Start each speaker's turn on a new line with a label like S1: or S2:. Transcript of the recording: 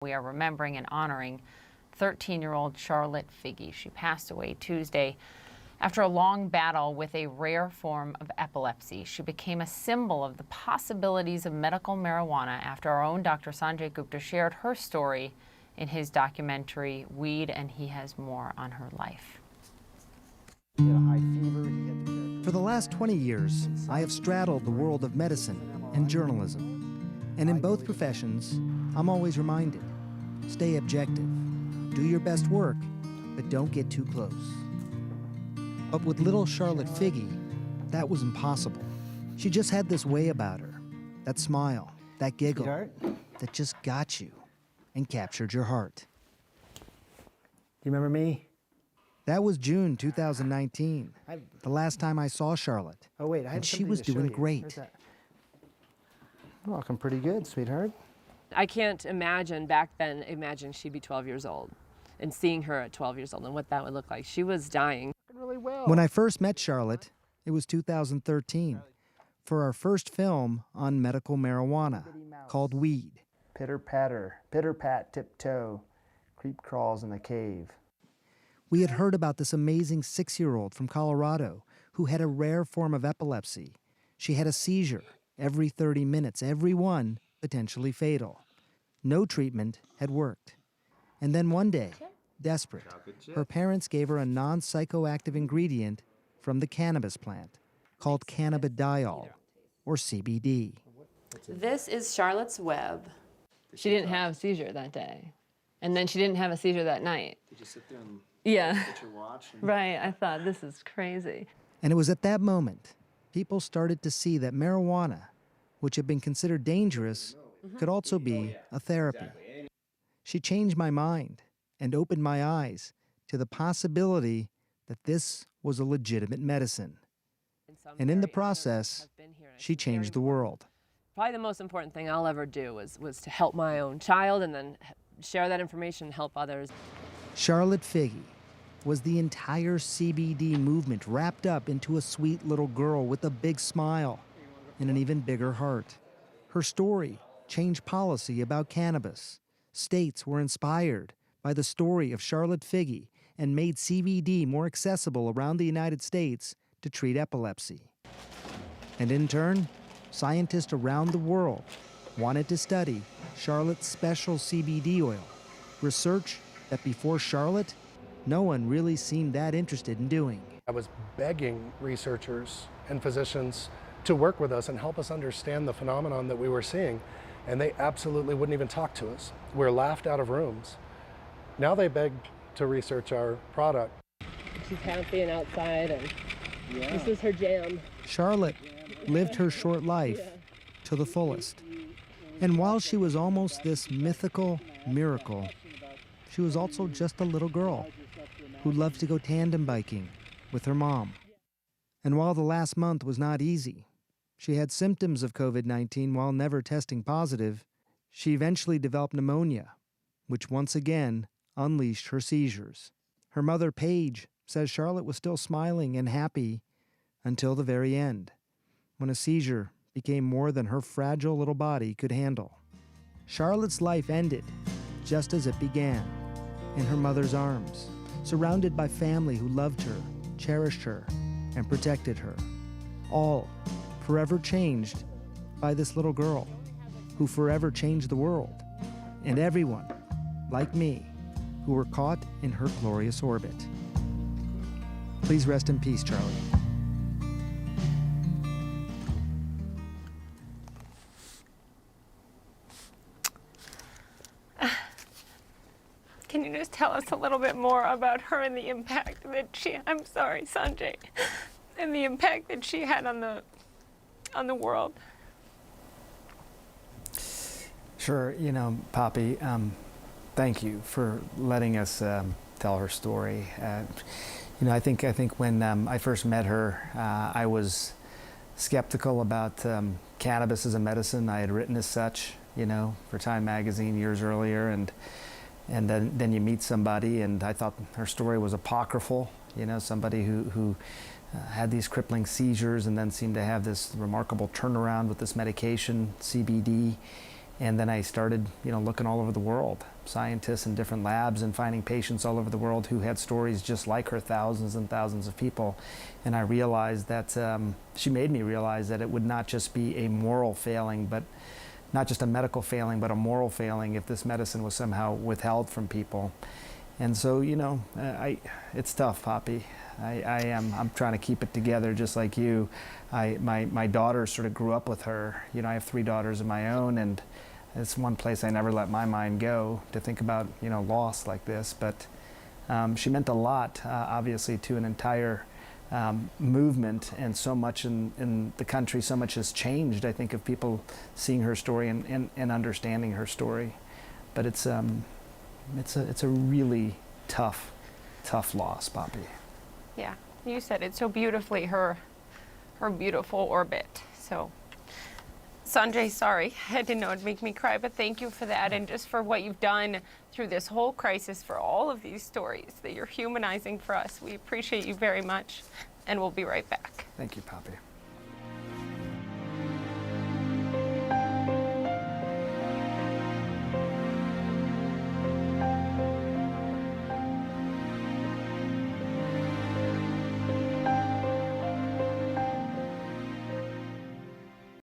S1: We are remembering and honoring 13-year-old Charlotte Figi. She passed away Tuesday after a long battle with a rare form of epilepsy. She became a symbol of the possibilities of medical marijuana after our own Dr. Sanjay Gupta shared her story in his documentary, Weed, and he has more on her life.
S2: He had a high fever.
S3: For the last 20 years, I have straddled the world of medicine and journalism. And in both professions, I'm always reminded, stay objective, do your best work, but don't get too close. But with little Charlotte Figi, that was impossible. She just had this way about her, that smile, that giggle, that just got you and captured your heart.
S2: Do you remember me?
S3: That was June 2019, the last time I saw Charlotte.
S2: Oh, wait, I had
S3: and she
S2: something
S3: was
S2: to show
S3: doing
S2: you.
S3: great.
S2: Looking pretty good, sweetheart.
S4: I can't imagine she'd be 12 years old and seeing her at 12 years old and what that would look like. She was dying.
S2: Really well.
S3: When I first met Charlotte, it was 2013, for our first film on medical marijuana called Weed.
S2: Pitter-patter, pitter-pat, tiptoe, creep crawls in the cave.
S3: We had heard about this amazing 6-year-old from Colorado who had a rare form of epilepsy. She had a seizure every 30 minutes, every one potentially fatal. No treatment had worked. And then one day, desperate, her parents gave her a non-psychoactive ingredient from the cannabis plant called cannabidiol, or CBD.
S4: This is Charlotte's web.
S5: She didn't have a seizure that day. And then she didn't have a seizure that night.
S6: Did you sit there and
S5: Yeah.
S6: get your watch?
S5: Right, I thought, this is crazy.
S3: And it was at that moment people started to see that marijuana, which had been considered dangerous, could also be a therapy. She changed my mind and opened my eyes to the possibility that this was a legitimate medicine. And in the process, she changed the world.
S4: Probably the most important thing I'll ever do was to help my own child and then share that information and help others.
S3: Charlotte Figi was the entire CBD movement wrapped up into a sweet little girl with a big smile and an even bigger heart. Her story changed policy about cannabis. States were inspired by the story of Charlotte Figi and made CBD more accessible around the United States to treat epilepsy. And in turn, scientists around the world wanted to study Charlotte's special CBD oil, research that before Charlotte, no one really seemed that interested in doing.
S7: I was begging researchers and physicians to work with us and help us understand the phenomenon that we were seeing, and they absolutely wouldn't even talk to us. We were laughed out of rooms. Now they beg to research our product.
S4: She's happy and outside, and this is her jam.
S3: Charlotte lived her short life to the fullest. And while she was almost this mythical miracle, she was also just a little girl who loved to go tandem biking with her mom. And while the last month was not easy, she had symptoms of COVID-19 while never testing positive. She eventually developed pneumonia, which once again unleashed her seizures. Her mother, Paige, says Charlotte was still smiling and happy until the very end, when a seizure became more than her fragile little body could handle. Charlotte's life ended just as it began, in her mother's arms, surrounded by family who loved her, cherished her, and protected her. All forever changed by this little girl who forever changed the world, and everyone, like me, who were caught in her glorious orbit. Please rest in peace, Charlie.
S1: Can you just tell us a little bit more about her and the impact that I'm sorry, Sanjay, and the impact that she had on the world?
S2: Sure, you know, Poppy, thank you for letting us tell her story. You know, I think when I first met her, I was skeptical about cannabis as a medicine. I had written as such, you know, for Time magazine years earlier, and then you meet somebody, and I thought her story was apocryphal, you know, somebody who had these crippling seizures and then seemed to have this remarkable turnaround with this medication, CBD, And then I started, looking all over the world, scientists in different labs, and finding patients all over the world who had stories just like her, thousands and thousands of people. And I realized that, she made me realize that it would not just be a moral failing, but not just a medical failing, but a moral failing if this medicine was somehow withheld from people. And so, it's tough, Poppy. I'm trying to keep it together just like you. My daughter sort of grew up with her. I have 3 daughters of my own, and it's one place I never let my mind go to think about, loss like this. But she meant a lot, obviously, to an entire movement, and so much in the country, so much has changed, I think, of people seeing her story and understanding her story. But it's a really tough loss, Poppy.
S1: Yeah, you said it so beautifully, her beautiful orbit. So, Sanjay, sorry, I didn't know it'd make me cry, but thank you for that, and just for what you've done through this whole crisis, for all of these stories that you're humanizing for us. We appreciate you very much, and we'll be right back.
S2: Thank you, Poppy.